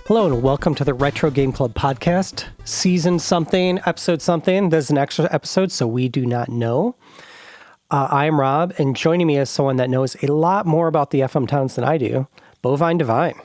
Hello and welcome to the Retro Game Club podcast, season something, episode something. There's an extra episode, so we do not know. I'm Rob, and joining me is someone that knows a lot more about the FM Towns than I do, Bovine Devine.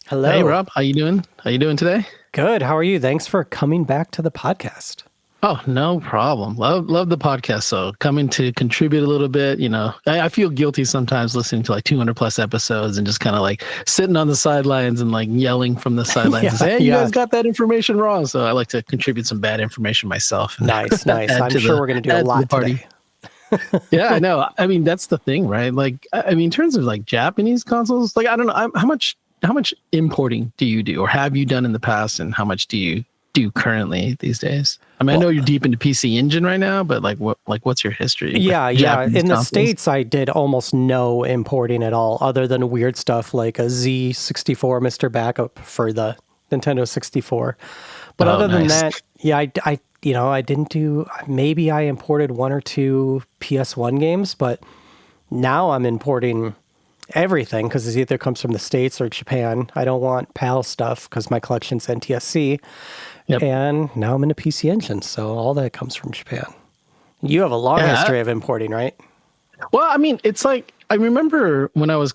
Hello. Hey, Rob. How you doing? How you doing today? Good. How are you? Thanks for coming back to the podcast. Oh, no problem. Love the podcast. So coming to contribute a little bit, I feel guilty sometimes listening to like 200 plus episodes and just kind of like sitting on the sidelines and like yelling from the sidelines and say, hey, you guys got that information wrong. So I like to contribute some bad information myself. Nice. I'm sure we're going to do a lot today. Yeah, I know. I mean, that's the thing, right? Like, I mean, in terms of like Japanese consoles, like, I don't know, how much importing do you do or have you done in the past, and how much do you do currently these days? I mean, I know you're deep into PC Engine right now, but what's your history? Yeah. In the States, I did almost no importing at all, other than weird stuff like a Z64 Mr. Backup for the Nintendo 64. But other than that, yeah, I didn't do. Maybe I imported one or two PS1 games, but now I'm importing everything because it either comes from the States or Japan. I don't want PAL stuff because my collection's NTSC. Yep. And now I'm into PC Engine, so all that comes from Japan. You have a long history of importing, right? Well, I mean, it's like, I remember when I was,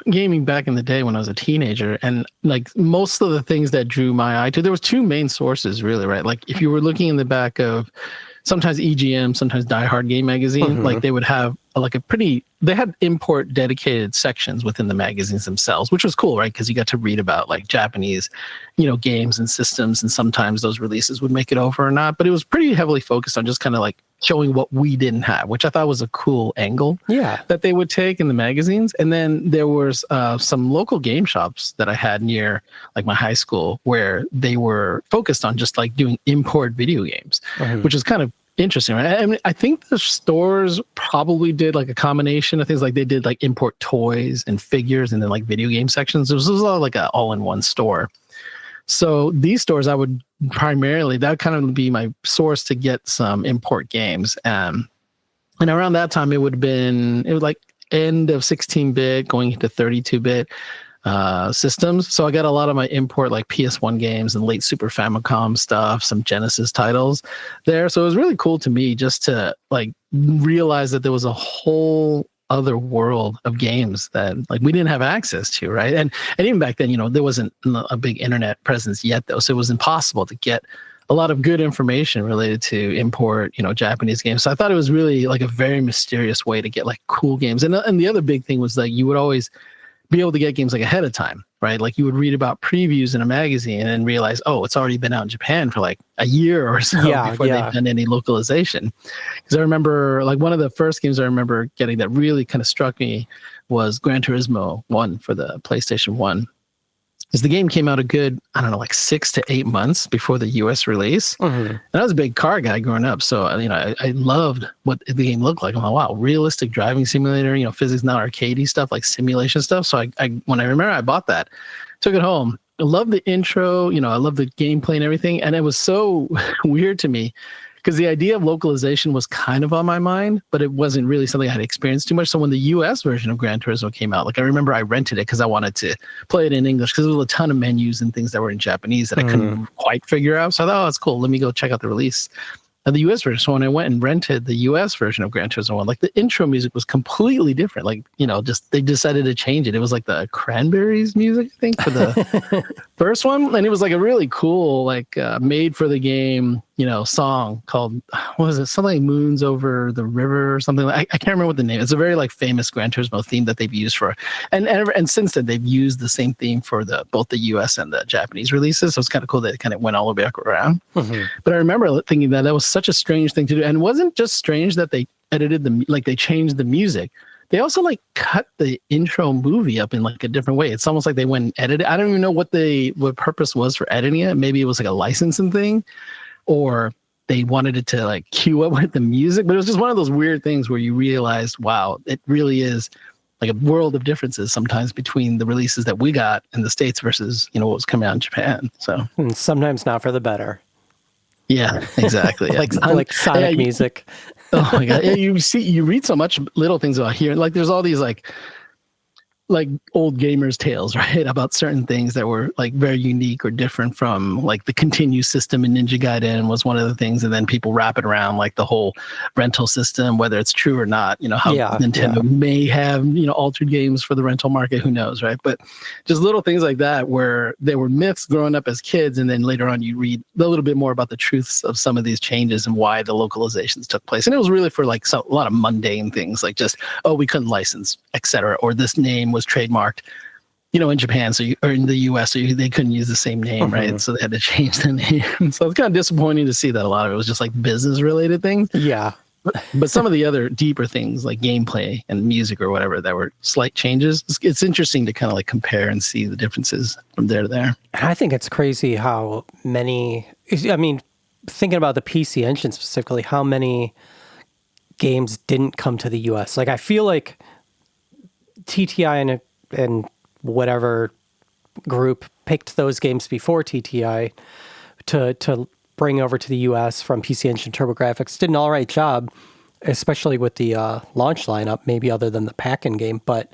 gaming back in the day when I was a teenager, and like most of the things that drew my eye to, there was two main sources really, right? Like if you were looking in the back of sometimes EGM, sometimes Die Hard Game Magazine, like they would have like they had import dedicated sections within the magazines themselves, which was cool, right? Because you got to read about like Japanese, games and systems, and sometimes those releases would make it over or not. But it was pretty heavily focused on just kind of like showing what we didn't have, which I thought was a cool angle that they would take in the magazines. And then there was some local game shops that I had near like my high school where they were focused on just like doing import video games, which is kind of interesting, right? I mean, I think the stores probably did like a combination of things. Like they did like import toys and figures, and then like video game sections. It was all like an all-in-one store. So these stores, I would primarily, that would kind of be my source to get some import games. And around that time, it was like end of 16-bit going into 32-bit systems. So I got a lot of my import like PS1 games and late Super Famicom stuff, some Genesis titles there. So it was really cool to me just to like realize that there was a whole other world of games that like we didn't have access to, right? And even back then, there wasn't a big internet presence yet though. So it was impossible to get a lot of good information related to import, Japanese games. So I thought it was really like a very mysterious way to get like cool games. And the other big thing was like you would always be able to get games like ahead of time, right? Like you would read about previews in a magazine and realize, oh, it's already been out in Japan for like a year or so before they've done any localization. Because I remember like one of the first games I remember getting that really kind of struck me was Gran Turismo 1 for the PlayStation 1. Because the game came out a good, I don't know, like 6 to 8 months before the US release. And I was a big car guy growing up. So, I loved what the game looked like. I'm like, wow, realistic driving simulator, physics, not arcadey stuff, like simulation stuff. So when I remember I bought that, took it home. I loved the intro, I loved the gameplay and everything. And it was so weird to me because the idea of localization was kind of on my mind, but it wasn't really something I had experienced too much. So when the US version of Gran Turismo came out, like I remember I rented it because I wanted to play it in English because there was a ton of menus and things that were in Japanese that I couldn't quite figure out. So I thought, oh, that's cool. Let me go check out the release of the US version. So when I went and rented the US version of Gran Turismo 1, like the intro music was completely different. Like, just they decided to change it. It was like the Cranberries music, I think, for the first one. And it was like a really cool, like made for the game, song called, what was it? Something like Moons Over the River or something. I can't remember what the name is. It's a very like famous Gran Turismo theme that they've used for, and since then they've used the same theme for both the US and the Japanese releases. So it's kind of cool that it kind of went all the way back around. But I remember thinking that was such a strange thing to do. And it wasn't just strange that they edited they changed the music. They also like cut the intro movie up in like a different way. It's almost like they went and edited. I don't even know what purpose was for editing it. Maybe it was like a licensing thing, or they wanted it to like queue up with the music. But it was just one of those weird things where you realized, wow, it really is like a world of differences sometimes between the releases that we got in the States versus, what was coming out in Japan. So and sometimes not for the better. Yeah, exactly. like Sonic music. Oh my God. You read so much little things about here. Like there's all these like like old gamers tales, right? About certain things that were like very unique or different from like the continue system in Ninja Gaiden was one of the things. And then people wrap it around like the whole rental system, whether it's true or not, how Nintendo may have, altered games for the rental market, who knows, right? But just little things like that where there were myths growing up as kids. And then later on you read a little bit more about the truths of some of these changes and why the localizations took place. And it was really for like a lot of mundane things like just, oh, we couldn't license, etc. Or this name was trademarked, in Japan, or in the US, so they couldn't use the same name, right? So they had to change the name. So it's kind of disappointing to see that a lot of it was just like business related things. Yeah. But some of the other deeper things like gameplay and music or whatever that were slight changes, it's interesting to kind of like compare and see the differences from there to there. I think it's crazy how many, thinking about the PC Engine specifically, how many games didn't come to the US. Like I feel like TTI and whatever group picked those games before TTI to bring over to the US from PC Engine TurboGrafx. Did an all right job, especially with the launch lineup, maybe other than the pack-in game. But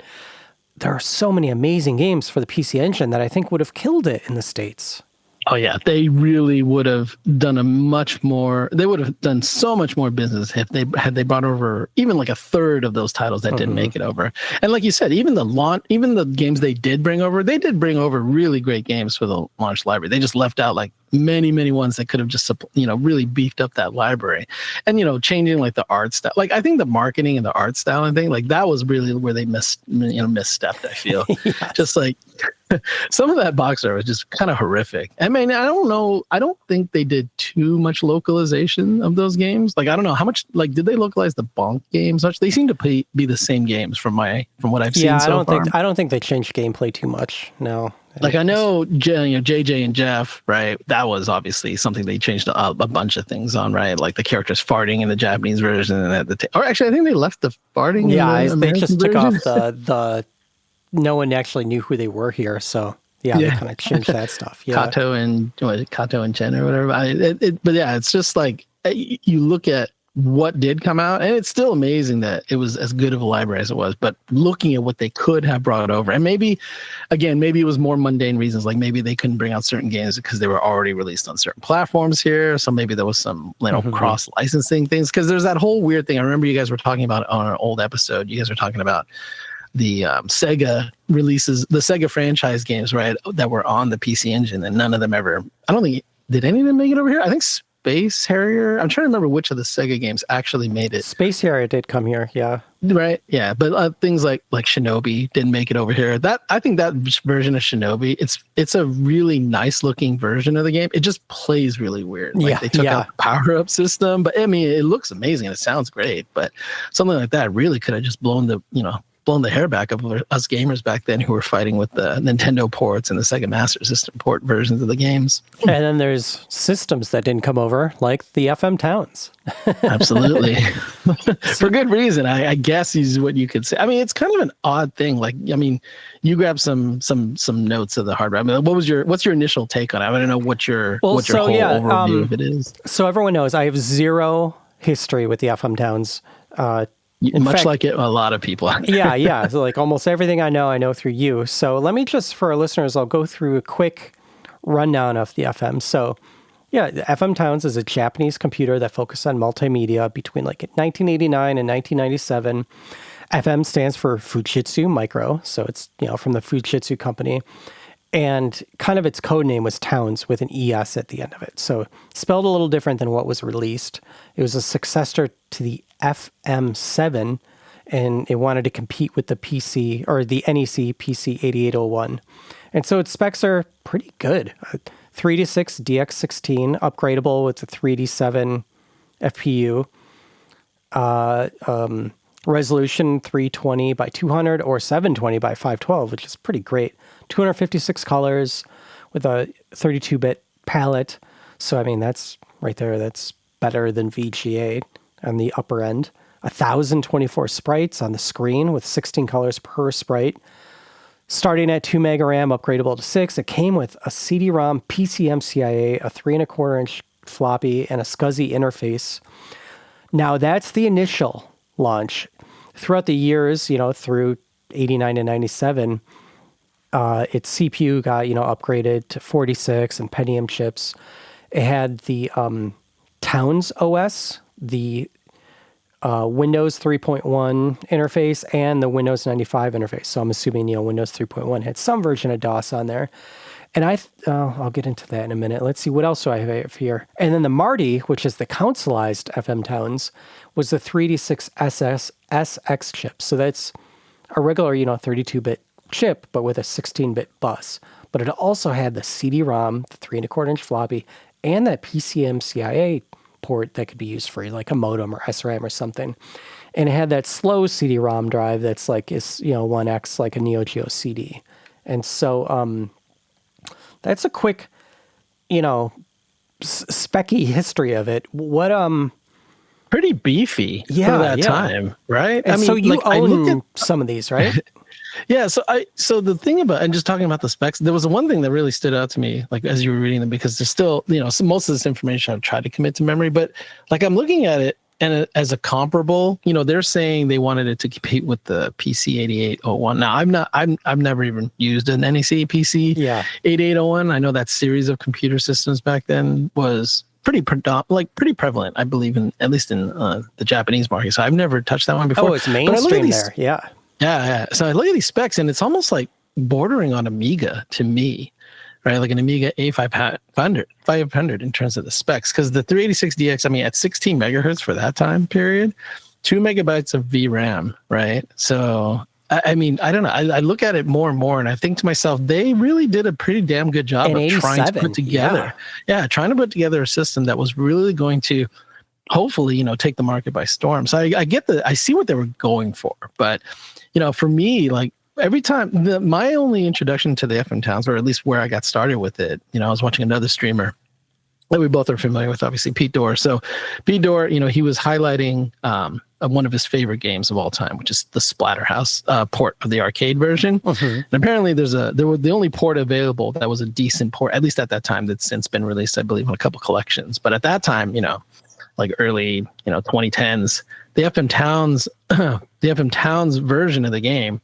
there are so many amazing games for the PC Engine that I think would have killed it in the States. Oh yeah, they really would have done they would have done so much more business if they brought over even like a third of those titles that didn't make it over. And like you said, even the games they did bring over really great games for the launch library. They just left out like many ones that could have just really beefed up that library. And changing like the art style. Like I think the marketing and the art style and thing, like that was really where they misstepped, I feel. Yes. Just like some of that box art was just kind of horrific. I mean, I don't know. I don't think they did too much localization of those games. Like, I don't know how much, like, did they localize the Bonk games? They seem to be the same games from what I've seen so far. I don't think they changed gameplay too much. No. Like I know, JJ and Jeff, right? That was obviously something they changed a bunch of things on, right? Like the characters farting in the Japanese version, and or actually, I think they left the farting. Yeah, they just took off the. No one actually knew who they were here, so they kind of changed that stuff. Yeah, Kato and Chen or whatever. But yeah, it's just like you look at what did come out, and it's still amazing that it was as good of a library as it was. But looking at what they could have brought over, and maybe it was more mundane reasons, like maybe they couldn't bring out certain games because they were already released on certain platforms here. So maybe there was some cross licensing things, because there's that whole weird thing. I remember you guys were talking about on an old episode. You guys were talking about the Sega releases, the Sega franchise games, right, that were on the PC Engine, and none of them ever. I don't think did any of them make it over here. I think Space Harrier. I'm trying to remember which of the Sega games actually made it. Space Harrier did come here, yeah. Right, yeah, but things like Shinobi didn't make it over here. I think that version of Shinobi, it's a really nice looking version of the game. It just plays really weird. Like they took out the power up system, but I mean, it looks amazing and it sounds great. But something like that really could have just blown the hair back of us gamers back then who were fighting with the Nintendo ports and the Sega Master System port versions of the games. And then there's systems that didn't come over, like the FM Towns. Absolutely. For good reason, I guess is what you could say. I mean, it's kind of an odd thing. Like, I mean, you grabbed some notes of the hardware. I mean, what's your initial take on it? I don't know what your whole overview of it is. So everyone knows I have zero history with the FM Towns. Like a lot of people. Yeah. So like almost everything I know through you. So let me just, for our listeners, I'll go through a quick rundown of the FM. So yeah, the FM Towns is a Japanese computer that focused on multimedia between like 1989 and 1997. FM stands for Fujitsu Micro. So it's, from the Fujitsu company. And kind of its code name was Towns with an ES at the end of it. So spelled a little different than what was released. It was a successor to the FM7, and it wanted to compete with the PC or the NEC PC 8801. And so its specs are pretty good. 3D6 DX16, upgradable with the 3D7 FPU. Resolution 320 by 200 or 720 by 512, which is pretty great. 256 colors with a 32-bit palette. So, I mean, that's right there. That's better than VGA on the upper end. 1,024 sprites on the screen with 16 colors per sprite. Starting at 2 mega RAM, upgradable to 6. It came with a CD-ROM, PCMCIA, a 3.25-inch floppy, and a SCSI interface. Now, that's the initial launch. Throughout the years, through 89 and 97, its CPU got, upgraded to 46 and Pentium chips. It had the Towns OS, the Windows 3.1 interface, and the Windows 95 interface. So I'm assuming, Windows 3.1 had some version of DOS on there. And I'll get into that in a minute. Let's see, what else do I have here? And then the Marty, which is the consoleized FM Towns, was the 386 SX chip. So that's a regular, 32-bit chip, but with a 16-bit bus. But it also had the CD-ROM, the 3.25-inch floppy, and that PCM-CIA port that could be used for like a modem or SRAM or something. And it had that slow CD-ROM drive that's like, 1X, like a Neo Geo CD. And so that's a quick, specky history of it. What, pretty beefy for that time, right? And so you own some of these, right? Yeah. So the thing about, and just talking about the specs, there was one thing that really stood out to me, like as you were reading them, because there's still, most of this information I've tried to commit to memory, but like I'm looking at it and as a comparable, they're saying they wanted it to compete with the PC 8801. Now I've never even used an NEC PC 8801. I know that series of computer systems back then was pretty prevalent, I believe, at least in the Japanese market. So I've never touched that one before. Oh, it's mainstream there. Yeah. Yeah. So I look at these specs and it's almost like bordering on Amiga to me, right? Like an Amiga A500 in terms of the specs. Because the 386DX, at 16 megahertz for that time period, 2 megabytes of VRAM, right? So, I don't know. I look at it more and more and I think to myself, they really did a pretty damn good job of trying to put together. Yeah, trying to put together a system that was really going to hopefully, take the market by storm. So I see what they were going for. But, for me, like every time my only introduction to the FM Towns, or at least where I got started with it, I was watching another streamer that we both are familiar with, obviously Pete Dorr. So Pete Dorr, he was highlighting one of his favorite games of all time, which is the Splatterhouse port of the arcade version. And apparently there were the only port available that was a decent port, at least at that time, that's since been released, I believe, in a couple collections. But at that time, like early, 2010s, the FM Towns version of the game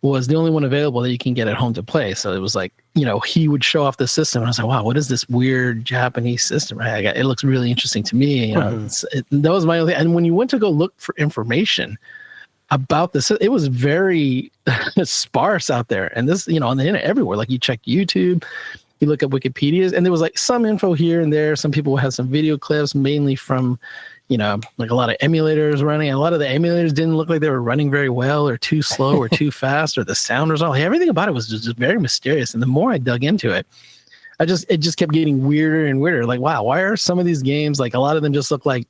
was the only one available that you can get at home to play. So it was like, he would show off the system and I was like, wow, what is this weird Japanese system? Right? It looks really interesting to me. That was my only, and when you went to go look for information about this, it was very sparse out there. And this, on the internet everywhere, like you check YouTube, you look at Wikipedia, and there was like some info here and there. Some people had some video clips, mainly from, like a lot of emulators running. And a lot of the emulators didn't look like they were running very well, or too slow, or too fast, or the sound was all. Everything about it was just very mysterious. And the more I dug into it, it just kept getting weirder and weirder. Like, wow, why are some of these games, like a lot of them just look like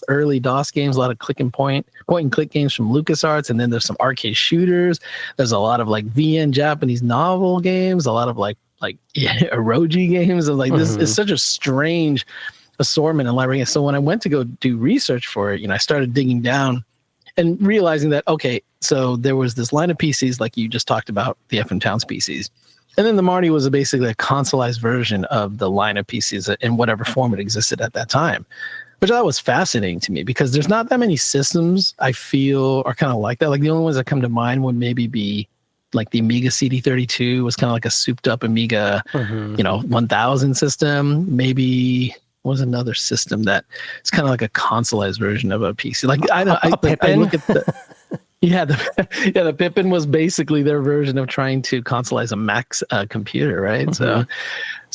early DOS games, a lot of point and click games from LucasArts, and then there's some arcade shooters. There's a lot of like VN Japanese novel games, a lot of like eroge games, and like this is such a strange assortment and library. So when I went to go do research for it, I started digging down and realizing that, okay, so there was this line of PCs like you just talked about, the FM Towns PCs. And then the Marty was basically a consoleized version of the line of PCs in whatever form it existed at that time, which I thought was fascinating to me because there's not that many systems I feel are kind of like that. Like the only ones that come to mind would maybe be like the Amiga CD32 was kind of like a souped up Amiga, 1000 system. Maybe was another system that it's kind of like a consoleized version of a PC. Like I look at the Pippin was basically their version of trying to consoleize a Mac computer, right? So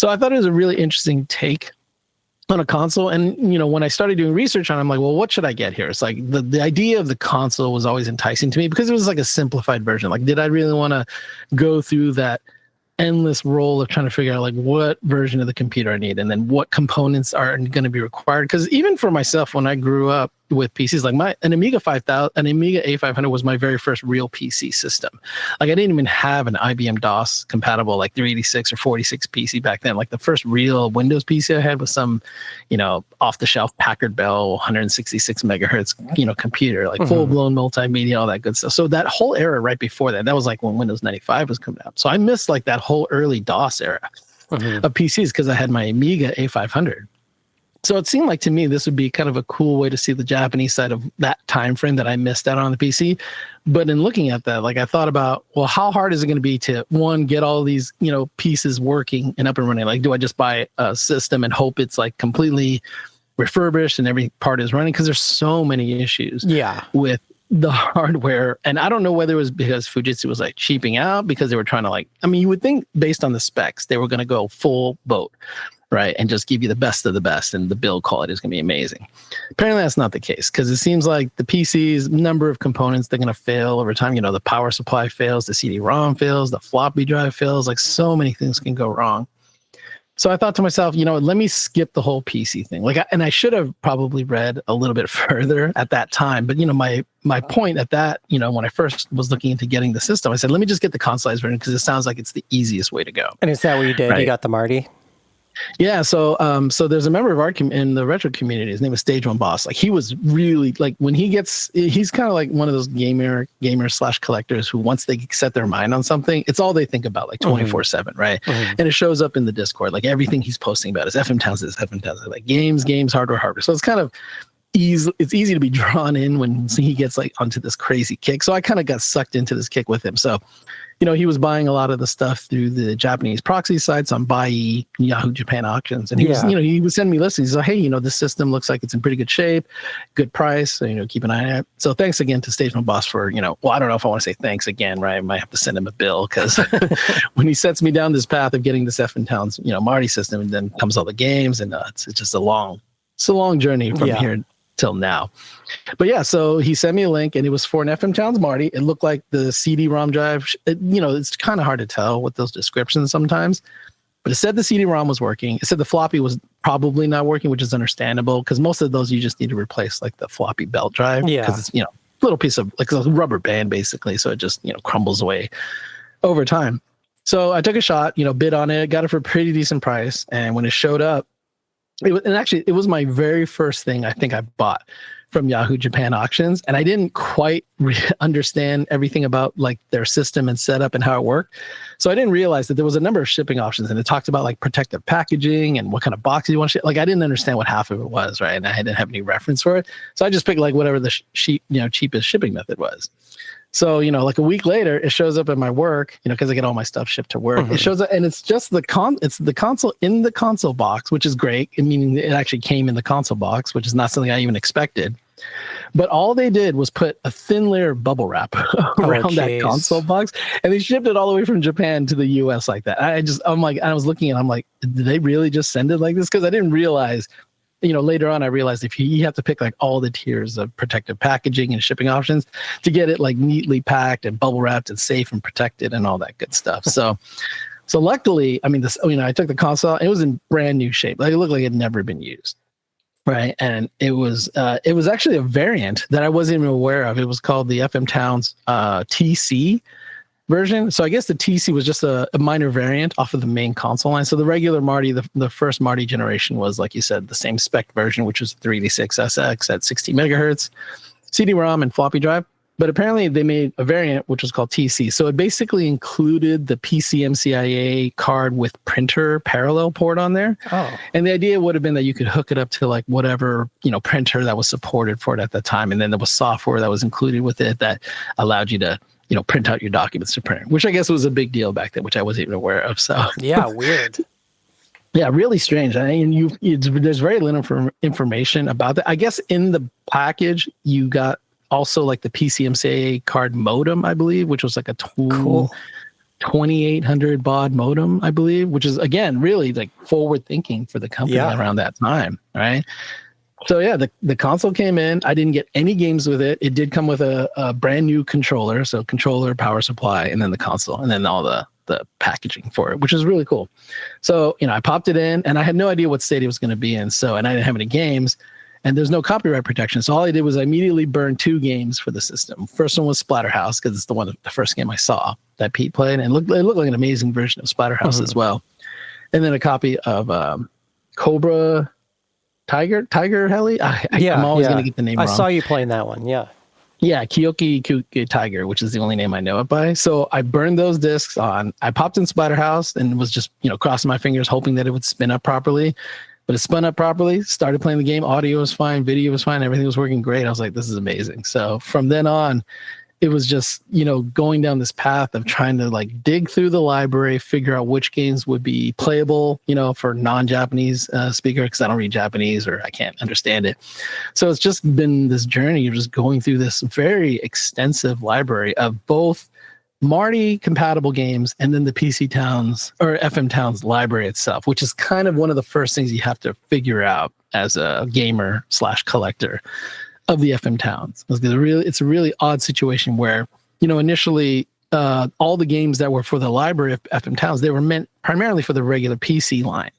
I thought it was a really interesting take on a console. And when I started doing research on it, I'm like, well, what should I get here? It's like the idea of the console was always enticing to me because it was like a simplified version. Like, did I really want to go through that endless role of trying to figure out like what version of the computer I need and then what components are going to be required? Because even for myself, when I grew up with PCs, like an Amiga A500 was my very first real PC system. Like I didn't even have an IBM DOS compatible like 386 or 46 PC back then. Like the first real Windows PC I had was some, off the shelf Packard Bell 166 megahertz, computer, like full blown multimedia, all that good stuff. So that whole era right before that was like when Windows 95 was coming out. So I missed like that whole early DOS era of PCs because I had my Amiga A500. So it seemed like to me this would be kind of a cool way to see the Japanese side of that time frame that I missed out on the PC. But in looking at that, like I thought about, well, how hard is it going to be to one, get all these, pieces working and up and running? Like, do I just buy a system and hope it's like completely refurbished and every part is running? Because there's so many issues with the hardware. And I don't know whether it was because Fujitsu was like cheaping out because they were trying to you would think based on the specs, they were going to go full boat. Right. And just give you the best of the best. And the build quality is going to be amazing. Apparently, that's not the case because it seems like the PC's number of components, they're going to fail over time. The power supply fails, the CD-ROM fails, the floppy drive fails. Like so many things can go wrong. So I thought to myself, let me skip the whole PC thing. And I should have probably read a little bit further at that time. But, my point at that, when I first was looking into getting the system, I said, let me just get the consoleized version because it sounds like it's the easiest way to go. And is that what you did? Right? You got the Marty? Yeah, so there's a member of our in the retro community. His name is Stage One Boss. Like he was really when he's kind of like one of those gamers / collectors who once they set their mind on something, it's all they think about, like 24/7, right? Mm-hmm. And it shows up in the Discord. Like everything he's posting about is FM Towns, like games, hardware. So it's kind of easy. It's easy to be drawn in when he gets like onto this crazy kick. So I kind of got sucked into this kick with him. So. He was buying a lot of the stuff through the Japanese proxy sites on Buy, Yahoo Japan auctions. And he was, he would send me listings. He's like, hey, this system looks like it's in pretty good shape, good price. So, keep an eye on it. So thanks again to Stage One Boss for, well, I don't know if I want to say thanks again, right? I might have to send him a bill because when he sets me down this path of getting this FM Towns, Marty system, and then comes all the games and it's just a long journey from here till now. But yeah, so he sent me a link and it was for an FM Towns Marty. It looked like the CD-ROM drive. It's kind of hard to tell with those descriptions sometimes, but it said the CD-ROM was working. It said the floppy was probably not working, which is understandable because most of those you just need to replace like the floppy belt drive because it's, little piece of like a rubber band basically. So it just, crumbles away over time. So I took a shot, bid on it, got it for a pretty decent price. And when it showed up, it was my very first thing I think I bought from Yahoo Japan auctions. And I didn't quite understand everything about like their system and setup and how it worked. So I didn't realize that there was a number of shipping options and it talked about like protective packaging and what kind of box you want to ship. Like I didn't understand what half of it was, right? And I didn't have any reference for it. So I just picked like whatever the cheapest shipping method was. So, like a week later, it shows up at my work, because I get all my stuff shipped to work. Mm-hmm. It shows up and it's just it's the console in the console box, which is great. Meaning it actually came in the console box, which is not something I even expected. But all they did was put a thin layer of bubble wrap around that console box. And they shipped it all the way from Japan to the US like that. I was looking and I'm like, did they really just send it like this? Because I didn't realize later on, I realized if you have to pick like all the tiers of protective packaging and shipping options to get it like neatly packed and bubble wrapped and safe and protected and all that good stuff. So luckily, I took the console, it was in brand new shape. Like it looked like it had never been used. Right. And it was actually a variant that I wasn't even aware of. It was called the FM Towns TC version. So I guess the TC was just a minor variant off of the main console line. So the regular Marty, the first Marty generation was, like you said, the same spec version, which was 386SX at 60 megahertz, CD-ROM and floppy drive. But apparently they made a variant, which was called TC. So it basically included the PCMCIA card with printer parallel port on there. Oh. And the idea would have been that you could hook it up to like whatever, printer that was supported for it at the time. And then there was software that was included with it that allowed you to print out your documents to print, which I guess was a big deal back then, which I wasn't even aware of. So yeah, weird. Yeah, really strange. And there's very little information about that. I guess in the package you got also like the PCMCIA card modem, I believe, which was like a cool 2800 baud modem, I believe, which is again really like forward thinking for the company around that time, right? So yeah, the console came in. I didn't get any games with it. It did come with a brand new controller, so controller, power supply, and then the console, and then all the packaging for it, which is really cool. So I popped it in, and I had no idea what state it was going to be in. So, and I didn't have any games, and there's no copyright protection. So all I did was I immediately burned 2 games for the system. First one was Splatterhouse because it's the first game I saw that Pete played, and it looked like an amazing version of Splatterhouse as well. And then a copy of Cobra. Tiger Heli? I'm always going to get the name wrong. I saw you playing that one, yeah. Yeah, Kyoki Tiger, which is the only name I know it by. So I burned those discs on. I popped in Splatterhouse and was just, crossing my fingers, hoping that it would spin up properly. But it spun up properly, started playing the game, audio was fine, video was fine, everything was working great. I was like, this is amazing. So from then on, it was just, going down this path of trying to like dig through the library, figure out which games would be playable, for non-Japanese speaker, because I don't read Japanese or I can't understand it. So it's just been this journey of just going through this very extensive library of both Marty compatible games and then the PC Towns or FM Towns library itself, which is kind of one of the first things you have to figure out as a gamer / collector of the FM Towns. It's a really odd situation where, initially all the games that were for the library of FM Towns, they were meant primarily for the regular PC line,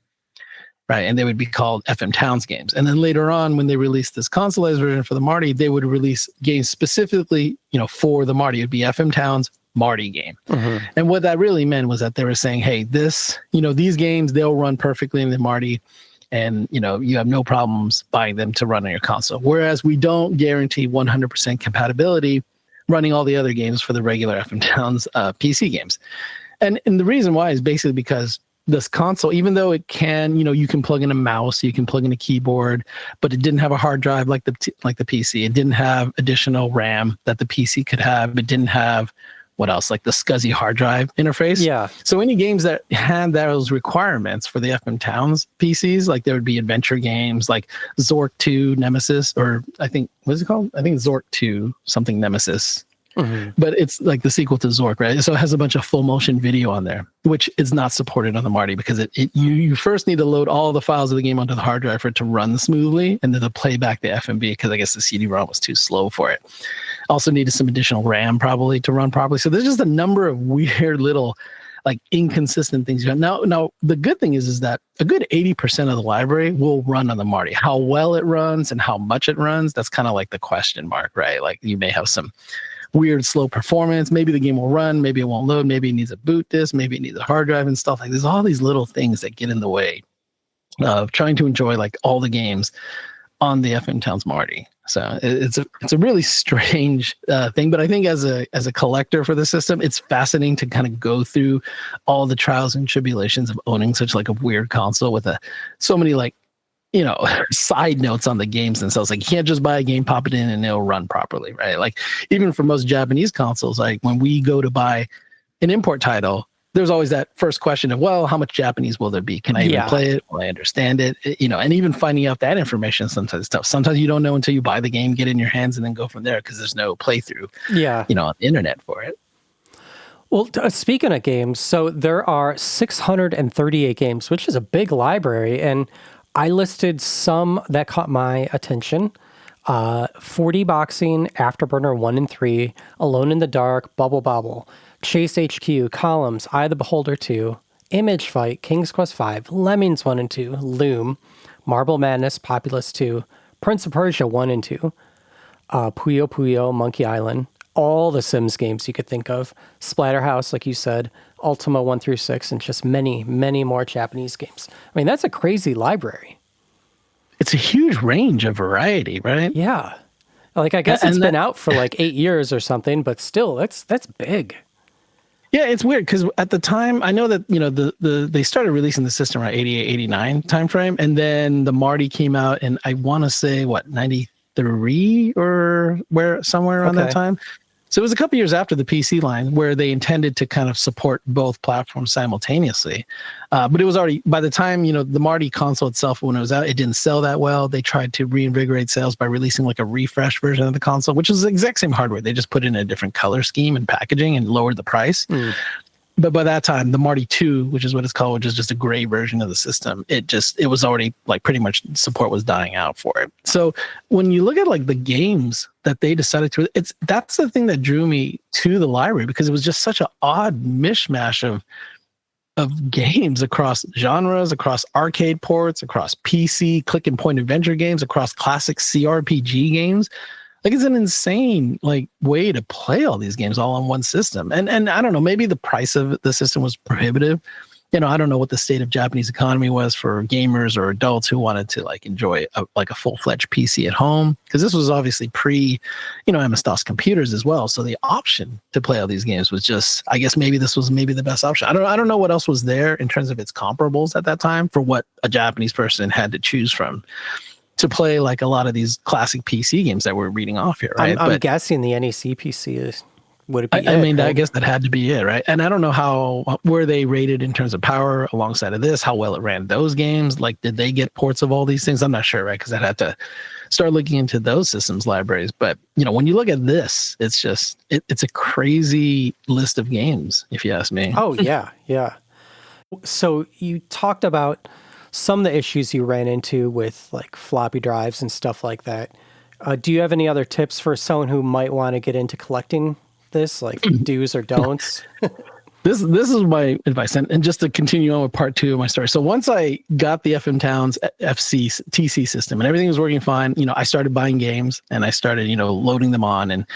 right? And they would be called FM Towns games. And then later on, when they released this consoleized version for the Marty, they would release games specifically, for the Marty. It would be FM Towns Marty game. Mm-hmm. And what that really meant was that they were saying, hey, these games, they'll run perfectly in the Marty. And, you have no problems buying them to run on your console. Whereas we don't guarantee 100% compatibility running all the other games for the regular FM Towns PC games. And the reason why is basically because this console, even though it can, you can plug in a mouse, you can plug in a keyboard, but it didn't have a hard drive like the PC. It didn't have additional RAM that the PC could have. It didn't have what else? Like the SCSI hard drive interface. Yeah. So any games that had those requirements for the FM Towns PCs, like there would be adventure games like Zork 2 Nemesis, or I think, what is it called? I think Zork 2 something Nemesis. Mm-hmm. But it's like the sequel to Zork, right? So it has a bunch of full motion video on there, which is not supported on the Marty because you first need to load all the files of the game onto the hard drive for it to run smoothly, and then to play back the FMV because I guess the CD-ROM was too slow for it. Also needed some additional RAM probably to run properly. So there's just a number of weird little like inconsistent things. Now the good thing is that a good 80% of the library will run on the Marty. How well it runs and how much it runs, that's kind of like the question mark, right? Like you may have some weird slow performance. Maybe the game will run, maybe it won't load, maybe it needs a boot disk, maybe it needs a hard drive and stuff. Like there's all these little things that get in the way of trying to enjoy like all the games on the FM Towns Marty. So it's a really strange thing, but I think as a collector for the system, it's fascinating to kind of go through all the trials and tribulations of owning such like a weird console with so many like, side notes on the games themselves. Like you can't just buy a game, pop it in, and it'll run properly, right? Like even for most Japanese consoles, like when we go to buy an import title, there's always that first question of, well, how much Japanese will there be? Can I even play it? Will I understand it? And even finding out that information sometimes is tough. Sometimes you don't know until you buy the game, get it in your hands, and then go from there because there's no playthrough, on the internet for it. Well, speaking of games, so there are 638 games, which is a big library, and I listed some that caught my attention. 4D Boxing, Afterburner 1 and 3, Alone in the Dark, Bubble Bobble, Chase HQ, Columns, Eye of the Beholder 2, Image Fight, King's Quest 5, Lemmings 1 and 2, Loom, Marble Madness, Populous 2, Prince of Persia 1 and 2, Puyo Puyo, Monkey Island, all the Sims games you could think of, Splatterhouse, like you said, Ultima 1 through 6, and just many, many more Japanese games. I mean, that's a crazy library. It's a huge range of variety, right? Yeah. Like, I guess it's been out for like 8 years or something, but still, that's big. Yeah, it's weird because at the time, I know that, they started releasing the system around 88, 89 timeframe, and then the Marty came out, and I want to say, 93 or somewhere around that time. So it was a couple years after the PC line where they intended to kind of support both platforms simultaneously. But it was already, by the time, the Marty console itself, when it was out, it didn't sell that well. They tried to reinvigorate sales by releasing like a refresh version of the console, which was the exact same hardware. They just put in a different color scheme and packaging and lowered the price. But by that time, the Marty 2, which is what it's called, which is just a gray version of the system, it was already like pretty much support was dying out for it. So when you look at like the games that they decided to, that's the thing that drew me to the library because it was just such an odd mishmash of games across genres, across arcade ports, across PC, click and point adventure games, across classic CRPG games. Like it's an insane way to play all these games all on one system. And I don't know, maybe the price of the system was prohibitive I don't know what the state of Japanese economy was for gamers or adults who wanted to like enjoy a full-fledged PC at home, because this was obviously pre, MS-DOS computers as well. So the option to play all these games was just, I guess maybe this was maybe the best option. I don't know what else was there in terms of its comparables at that time for what a Japanese person had to choose from to play like a lot of these classic PC games that we're reading off here, right? I'm guessing the NEC PC is. Would it be right? I guess that had to be it, right? And I don't know how were they rated in terms of power alongside of this, how well it ran those games. Like, did they get ports of all these things? I'm not sure, right? Because I'd have to start looking into those systems libraries. But when you look at this, it's just it's a crazy list of games, if you ask me. Oh yeah. So you talked about some of the issues you ran into with like floppy drives and stuff like that. Do you have any other tips for someone who might want to get into collecting this, like do's or don'ts? This is my advice, and just to continue on with part 2 of my story. So once I got the FM Towns TC system and everything was working fine, I started buying games and I started, loading them on and,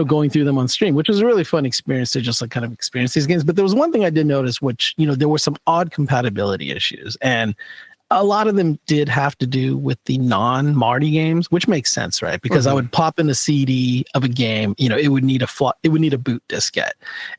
going through them on stream, which was a really fun experience to just like kind of experience these games. But there was one thing I did notice, which, there were some odd compatibility issues, and a lot of them did have to do with the non-Marty games, which makes sense, right? Because I would pop in a CD of a game, it would need a boot diskette.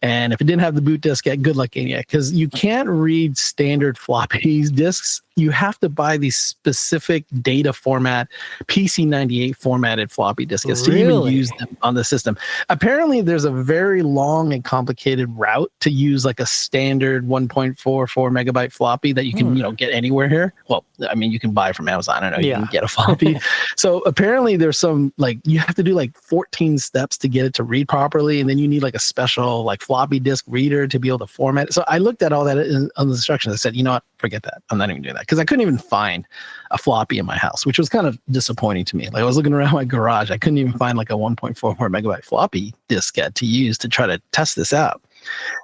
And if it didn't have the boot diskette, good luck getting it, because you can't read standard floppy disks. You have to buy these specific data format, PC98 formatted floppy disks to even use them on the system. Apparently, there's a very long and complicated route to use like a standard 1.44 megabyte floppy that you can, get anywhere here. Well, I mean, you can buy from Amazon. I don't know, you can get a floppy. So apparently there's some, like, you have to do like 14 steps to get it to read properly. And then you need like a special like floppy disk reader to be able to format it. So I looked at all that on the instructions. I said, you know what, forget that. I'm not even doing that. Because I couldn't even find a floppy in my house, which was kind of disappointing to me. Like, I was looking around my garage. I couldn't even find like a 1.44 megabyte floppy diskette to use to try to test this out.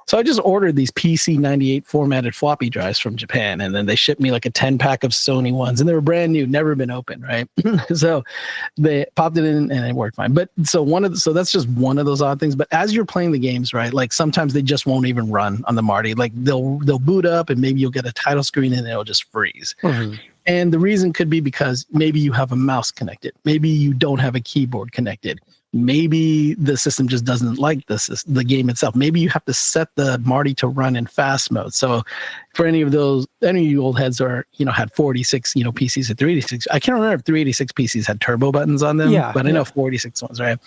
So I just ordered these PC98 formatted floppy drives from Japan, and then they shipped me like a 10-pack of Sony ones, and they were brand new, never been opened, right? So they popped it in and it worked fine. But so that's just one of those odd things. But as you're playing the games, right, like sometimes they just won't even run on the Marty. Like they'll boot up and maybe you'll get a title screen and it'll just freeze. And the reason could be because maybe you have a mouse connected, maybe you don't have a keyboard connected. Maybe the system just doesn't like the game itself. Maybe you have to set the Marty to run in fast mode. So for any of you old heads or, had 46, PCs at 386, I can't remember if 386 PCs had turbo buttons on them, but I know 46 ones, right?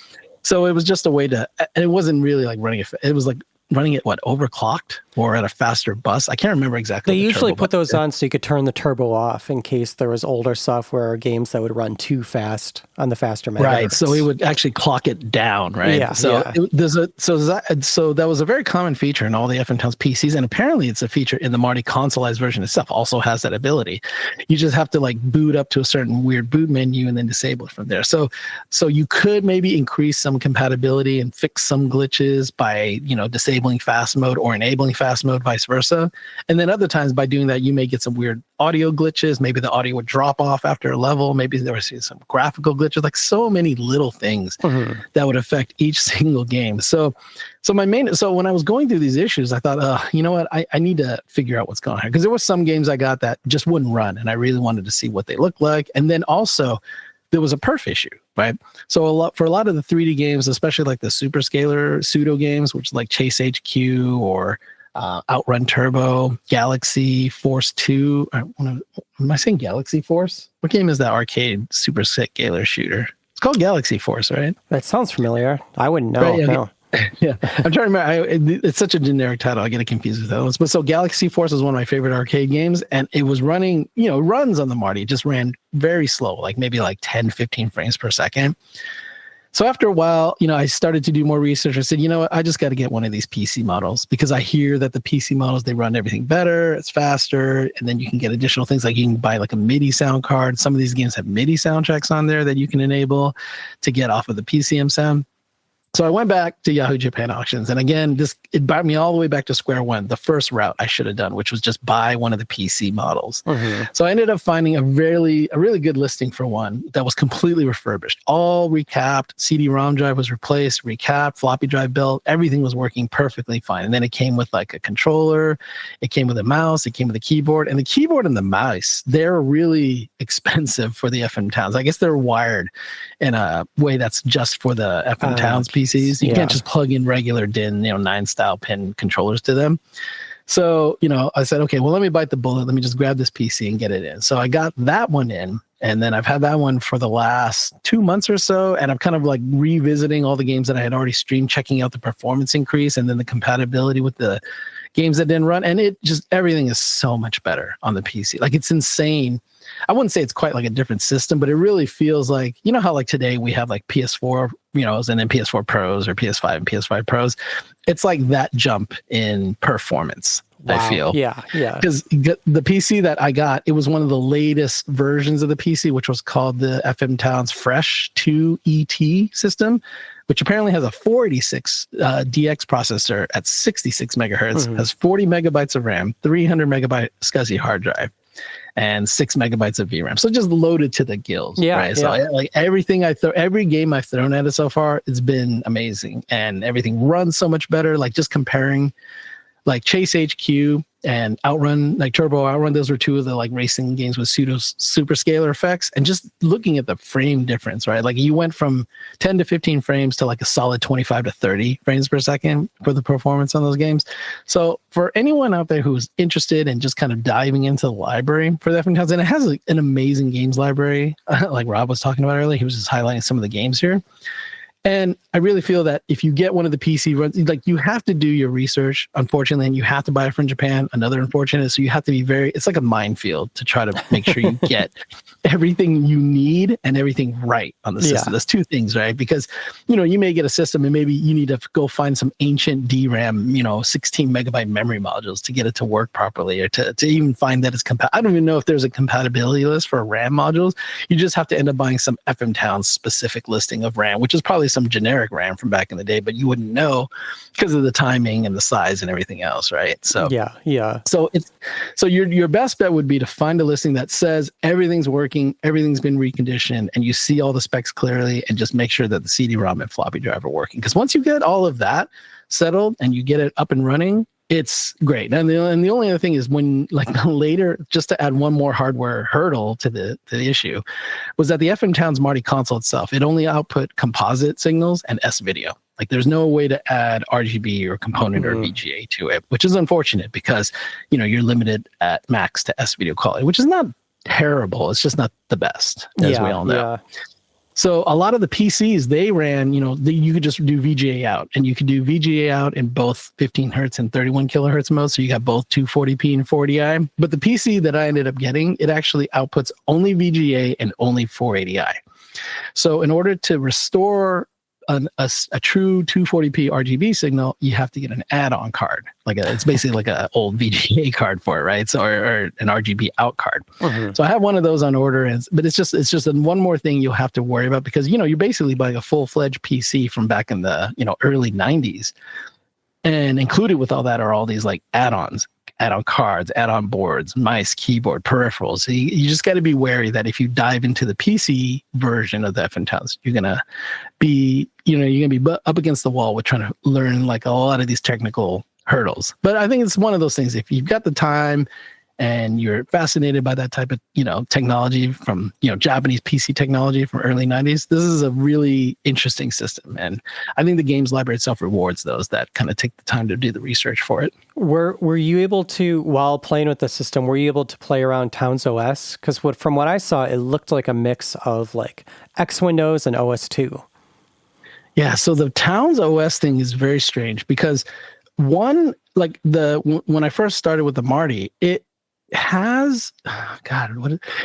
So it was just a way to, and it wasn't really like running it was like running it overclocked or at a faster bus. I can't remember exactly. They usually put those on so you could turn the turbo off in case there was older software or games that would run too fast on the faster megahertz. Right, so it would actually clock it down, right? Yeah. So that was a very common feature in all the FM Towns PCs, and apparently it's a feature in the Marty consoleized version itself. Also has that ability. You just have to like boot up to a certain weird boot menu and then disable it from there. So you could maybe increase some compatibility and fix some glitches by disabling fast mode or enabling fast mode, vice versa. And then other times by doing that, you may get some weird audio glitches. Maybe the audio would drop off after a level. Maybe there was some graphical glitches, like so many little things that would affect each single game. So when I was going through these issues, I thought, you know what, I need to figure out what's going on here. Because there were some games I got that just wouldn't run, and I really wanted to see what they looked like. And then also there was a perf issue, right? So for a lot of the 3D games, especially like the superscalar pseudo games, which like Chase HQ or Outrun Turbo, Galaxy Force 2. Am I saying Galaxy Force? What game is that arcade superscalar shooter? It's called Galaxy Force, right? That sounds familiar. I wouldn't know. Right, yeah, no. Yeah, I'm trying to remember. It's such a generic title. I get it confused with those. But so Galaxy Force is one of my favorite arcade games, and it was running, runs on the Marty. It just ran very slow, like maybe like 10, 15 frames per second. So after a while, I started to do more research. I said, you know what, I just got to get one of these PC models, because I hear that the PC models, they run everything better, it's faster, and then you can get additional things like you can buy like a MIDI sound card. Some of these games have MIDI soundtracks on there that you can enable to get off of the PCM sound. So I went back to Yahoo Japan Auctions, and again, it brought me all the way back to square one, the first route I should have done, which was just buy one of the PC models. Mm-hmm. So I ended up finding a really good listing for one that was completely refurbished, all recapped. CD-ROM drive was replaced, recapped, floppy drive built, everything was working perfectly fine. And then it came with like a controller, it came with a mouse, it came with a keyboard, and the keyboard and the mouse, they're really expensive for the FM Towns. I guess they're wired in a way that's just for the FM Towns PCs. You can't just plug in regular DIN, 9 style pin controllers to them. So, I said, okay, well, let me bite the bullet. Let me just grab this PC and get it in. So I got that one in, and then I've had that one for the last 2 months or so. And I'm kind of like revisiting all the games that I had already streamed, checking out the performance increase and then the compatibility with the games that didn't run. And everything is so much better on the PC. Like, it's insane. I wouldn't say it's quite like a different system, but it really feels like, how like today we have like PS4, and then PS4 Pros or PS5 and PS5 Pros. It's like that jump in performance. Wow. I feel. Yeah. Because the PC that I got, it was one of the latest versions of the PC, which was called the FM Towns Fresh 2 ET system, which apparently has a 486 DX processor at 66 megahertz, has 40 megabytes of RAM, 300 megabyte SCSI hard drive, and 6 megabytes of VRAM. So just loaded to the gills. Yeah. Right. So like everything every game I've thrown at it so far, it's been amazing, and everything runs so much better. Like, just comparing like Chase HQ and Outrun, like Turbo Outrun, those were two of the like racing games with super scalar effects, and just looking at the frame difference, right? Like, you went from 10 to 15 frames to like a solid 25 to 30 frames per second for the performance on those games. So for anyone out there who's interested in just kind of diving into the library for the FM Towns, and it has like an amazing games library, like Rob was talking about earlier, he was just highlighting some of the games here. And I really feel that if you get one of the PC runs, like, you have to do your research, unfortunately, and you have to buy it from Japan. Another unfortunate, so you have to be it's like a minefield to try to make sure you get everything you need and everything right on the system. There's two things, right? Because, you may get a system and maybe you need to go find some ancient DRAM, 16 megabyte memory modules to get it to work properly, or to even find that it's compatible. I don't even know if there's a compatibility list for RAM modules. You just have to end up buying some FM Towns specific listing of RAM, which is probably some generic RAM from back in the day, but you wouldn't know because of the timing and the size and everything else, right? So So your best bet would be to find a listing that says everything's working, everything's been reconditioned, and you see all the specs clearly, and just make sure that the CD-ROM and floppy drive are working. Because once you get all of that settled and you get it up and running, it's great. And the only other thing is, when like later, just to add one more hardware hurdle to the issue, was that the FM Towns Marty console itself, it only output composite signals and S-video. Like, there's no way to add RGB or component or VGA to it, which is unfortunate because, you're limited at max to S-video quality, which is not terrible. It's just not the best, as we all know. Yeah. So a lot of the PCs, they ran, you could just do VGA out, and you could do VGA out in both 15 hertz and 31 kilohertz modes. So you got both 240p and 40i. But the PC that I ended up getting, it actually outputs only VGA and only 480i. So in order to restore a true 240p RGB signal, you have to get an add-on card. It's basically like an old VGA card for it, right? So or an RGB out card. So I have one of those on order, but it's just one more thing you'll have to worry about, because you're basically buying a full-fledged PC from back in the early 90s, and included with all that are all these like add-ons. Add-on cards, add-on boards, mice, keyboard, peripherals. So you just got to be wary that if you dive into the PC version of the FM Towns, you're gonna be, up against the wall with trying to learn like a lot of these technical hurdles. But I think it's one of those things. If you've got the time and you're fascinated by that type of, technology from, Japanese PC technology from early 90s, this is a really interesting system. And I think the games library itself rewards those that kind of take the time to do the research for it. Were you able to, while playing with the system, were you able to play around Towns OS? Because from what I saw, it looked like a mix of like X Windows and OS 2. Yeah, so the Towns OS thing is very strange because when I first started with the Marty, it has,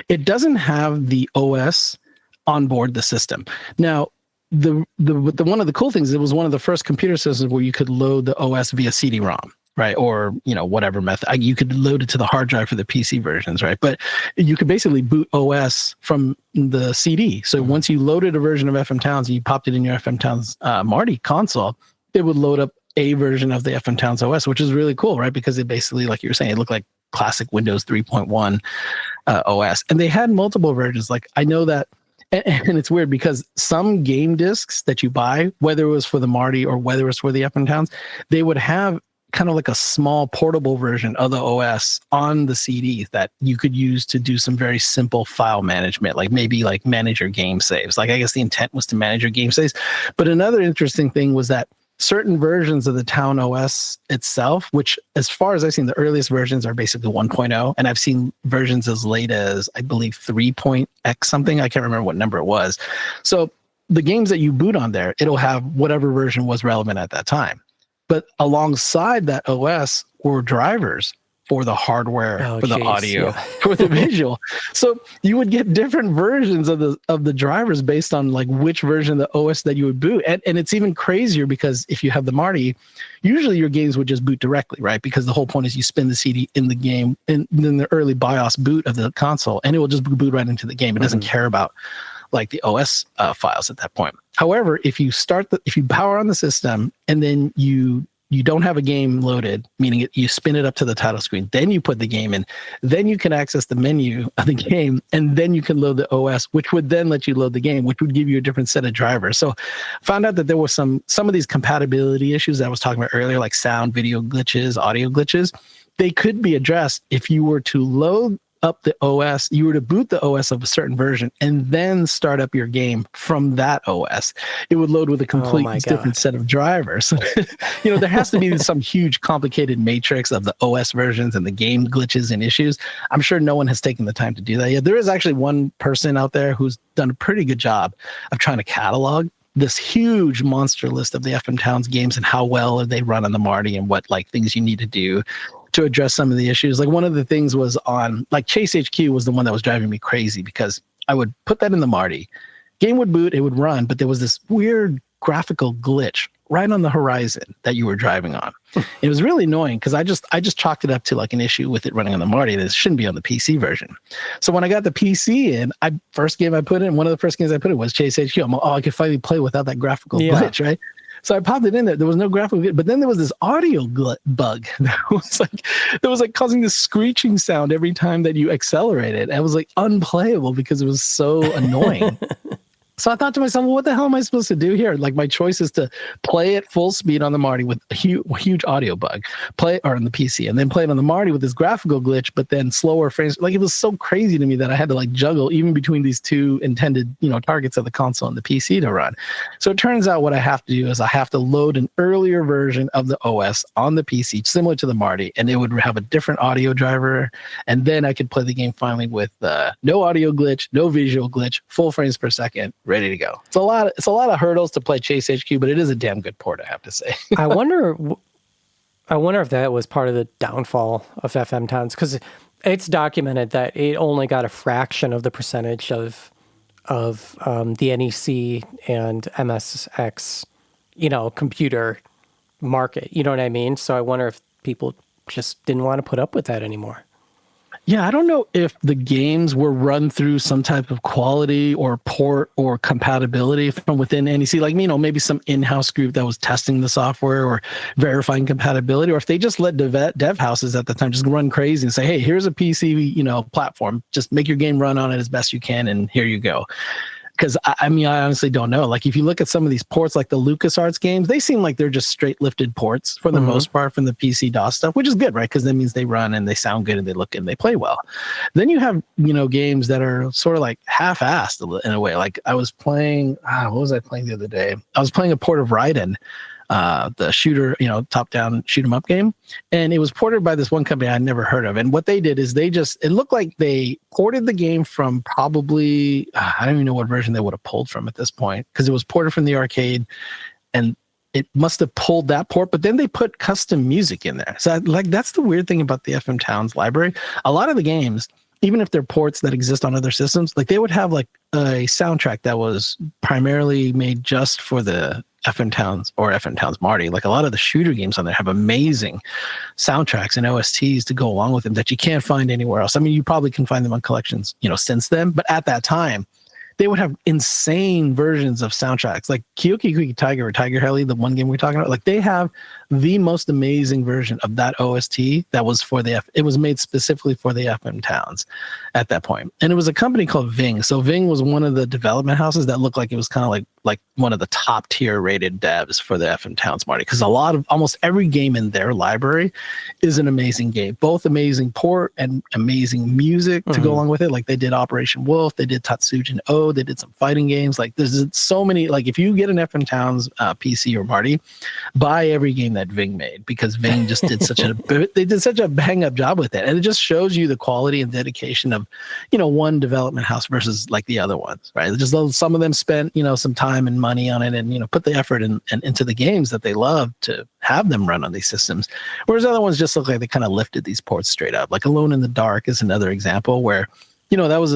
it doesn't have the OS on board the system. Now, the one of the cool things, it was one of the first computer systems where you could load the OS via CD-ROM, right? Or, whatever method. You could load it to the hard drive for the PC versions, right? But you could basically boot OS from the CD. So once you loaded a version of FM Towns and you popped it in your FM Towns Marty console, it would load up a version of the FM Towns OS, which is really cool, right? Because it basically, like you were saying, it looked like classic Windows 3.1 OS. And they had multiple versions. Like I know that, and it's weird because some game discs that you buy, whether it was for the Marty or whether it was for the FM Towns, they would have kind of like a small portable version of the OS on the CD that you could use to do some very simple file management, like maybe like manage your game saves. Like I guess the intent was to manage your game saves. But another interesting thing was that certain versions of the Town OS itself, which as far as I've seen, the earliest versions are basically 1.0. And I've seen versions as late as, I believe, 3.x something. I can't remember what number it was. So the games that you boot on there, it'll have whatever version was relevant at that time. But alongside that OS were drivers for the hardware, for the audio, for the visual. So you would get different versions of the drivers based on like which version of the OS that you would boot. And it's even crazier because if you have the Marty, usually your games would just boot directly, right? Because the whole point is you spin the CD in the game and then the early BIOS boot of the console, and it will just boot right into the game. It doesn't care about like the OS files at that point. However, if you power on the system and then you don't have a game loaded, meaning you spin it up to the title screen, then you put the game in, then you can access the menu of the game, and then you can load the OS, which would then let you load the game, which would give you a different set of drivers. So found out that there was some of these compatibility issues that I was talking about earlier, like sound, video glitches, audio glitches. They could be addressed if you were to load up the OS, you were to boot the OS of a certain version and then start up your game from that OS. It would load with a completely different set of drivers. There has to be some huge complicated matrix of the OS versions and the game glitches and issues. I'm sure no one has taken the time to do that yet. There is actually one person out there who's done a pretty good job of trying to catalog this huge monster list of the FM Towns games and how well they run on the Marty and what like things you need to do to address some of the issues. Like one of the things was on like Chase HQ was the one that was driving me crazy because I would put that in the Marty, game would boot, it would run, but there was this weird graphical glitch right on the horizon that you were driving on. It was really annoying because I just chalked it up to like an issue with it running on the Marty that shouldn't be on the PC version. So when I got the PC in, one of the first games I put in was Chase HQ. I'm like, I could finally play without that graphical glitch, right? So I popped it in there. There was no graphical glitch, but then there was this audio bug that was like causing this screeching sound every time that you accelerated. It was like unplayable because it was so annoying. So I thought to myself, well, what the hell am I supposed to do here? Like my choice is to play it full speed on the Marty with a huge audio bug, or on the PC, and then play it on the Marty with this graphical glitch, but then slower frames. Like it was so crazy to me that I had to like juggle even between these two intended, targets of the console and the PC to run. So it turns out what I have to do is I have to load an earlier version of the OS on the PC, similar to the Marty, and it would have a different audio driver. And then I could play the game finally with no audio glitch, no visual glitch, full frames per second, ready to go. It's a lot of hurdles to play Chase HQ, but it is a damn good port, I have to say. I wonder if that was part of the downfall of FM Towns, because it's documented that it only got a fraction of the percentage of the NEC and MSX, computer market. You know what I mean? So I wonder if people just didn't want to put up with that anymore. Yeah, I don't know if the games were run through some type of quality or port or compatibility from within NEC, like, maybe some in-house group that was testing the software or verifying compatibility, or if they just let dev houses at the time just run crazy and say, hey, here's a PC, platform, just make your game run on it as best you can, and here you go. Because I honestly don't know. Like if you look at some of these ports, like the LucasArts games, they seem like they're just straight lifted ports for the most part from the PC DOS stuff, which is good, right? Because that means they run and they sound good and they look and they play well. Then you have, games that are sort of like half-assed in a way. Like I was playing, what was I playing the other day? I was playing a port of Raiden, the shooter, top-down shoot-'em-up game. And it was ported by this one company I'd never heard of. And what they did is it looked like they ported the game from probably, I don't even know what version they would have pulled from at this point, because it was ported from the arcade, and it must have pulled that port, but then they put custom music in there. So that's the weird thing about the FM Towns library. A lot of the games even if they're ports that exist on other systems, like they would have like a soundtrack that was primarily made just for the FM Towns or FM Towns Marty. Like a lot of the shooter games on there have amazing soundtracks and OSTs to go along with them that you can't find anywhere else. I mean, you probably can find them on collections, since then, but at that time, they would have insane versions of soundtracks like Kyoki Kuki Tiger or Tiger Heli, the one game we're talking about. Like they have the most amazing version of that OST that was for it was made specifically for the FM Towns at that point. And it was a company called Ving. So Ving was one of the development houses that looked like it was kind of like one of the top tier rated devs for the FM Towns Marty. Because almost every game in their library is an amazing game, both amazing port and amazing music to go along with it. Like they did Operation Wolf, they did Tatsujin O, they did some fighting games. Like there's so many, like if you get an FM Towns PC or Marty, buy every game that Ving made, because Ving just did such a bang up job with it. And it just shows you the quality and dedication of, one development house versus like the other ones, right? Just some of them spent, some time and money on it and, put the effort into the games that they love to have them run on these systems. Whereas other ones just look like they kind of lifted these ports straight up. Like Alone in the Dark is another example where, that was